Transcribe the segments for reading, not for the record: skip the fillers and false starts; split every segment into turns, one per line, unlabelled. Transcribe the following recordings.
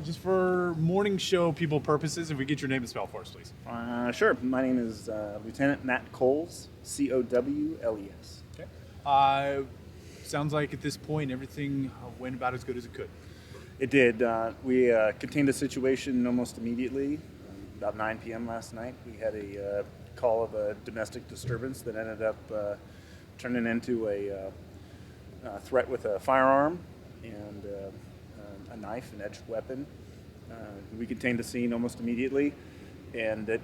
Just for morning show people purposes, if we get your name and spell for us, please.
Sure. My name is Lieutenant Matt Cowles, Cowles.
Okay. Sounds like at this point everything went about as good as it could.
It did. We contained the situation almost immediately. About 9 p.m. last night, we had a call of a domestic disturbance that ended up turning into a threat with a firearm and a knife, an edged weapon. We contained the scene almost immediately, and it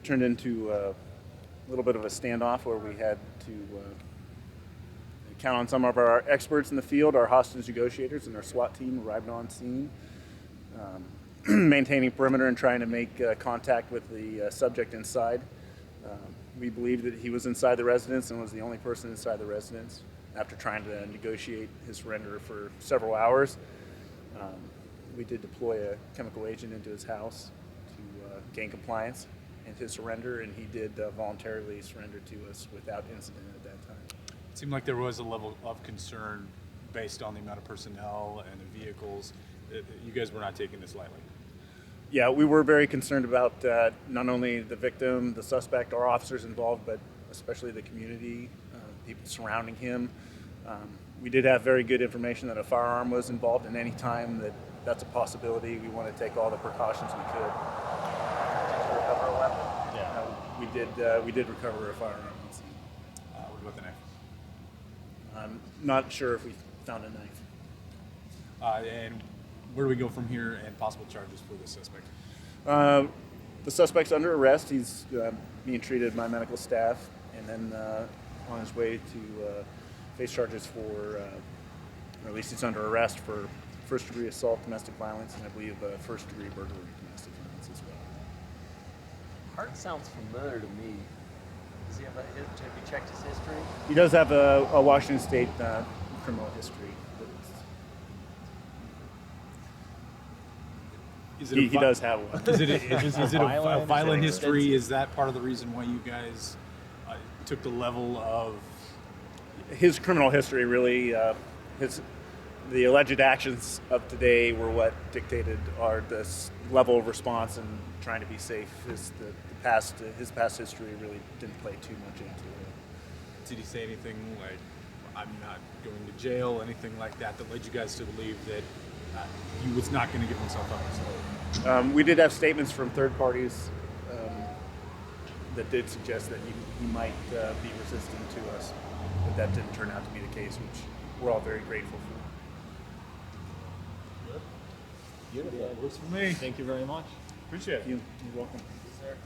turned into a little bit of a standoff where we had to count on some of our experts in the field. Our hostage negotiators and our SWAT team arrived on scene, maintaining perimeter and trying to make contact with the subject inside. We believed that he was inside the residence and was the only person inside the residence. After trying to negotiate his surrender for several hours, we did deploy a chemical agent into his house to gain compliance and his surrender, and he did voluntarily surrender to us without incident at that time.
It seemed like there was a level of concern based on the amount of personnel and the vehicles. You guys were not taking this lightly.
Yeah, we were very concerned about not only the victim, the suspect, our officers involved, but especially the community, people surrounding him. We did have very good information that a firearm was involved, and any time that that's a possibility, we want to take all the precautions we could. Did you recover a weapon? Yeah. We did recover a firearm.
What about the knife?
I'm not sure if we found a knife.
And where do we go from here and possible charges for the suspect?
The suspect's under arrest. He's being treated by medical staff, and then on his way to face charges for, or at least he's under arrest for first-degree assault, domestic violence, and I believe first-degree burglary, domestic violence as well.
Hart sounds familiar to me. Does he have have you checked his history?
He does have a Washington State criminal history. He does have one.
Is it a violent history? Is that part of the reason why you guys took the level of
his criminal history? Really, the alleged actions of today were what dictated this level of response and trying to be safe. His past history really didn't play too much into it.
Did he say anything like, "I'm not going to jail," anything like that led you guys to believe that he was not going to give himself up?
We did have statements from third parties that did suggest that he might be resistant to us, but that didn't turn out to be the case, which we're all very grateful for.
Beautiful. Works for me.
Thank you very much.
Appreciate it.
You're welcome.
Sir.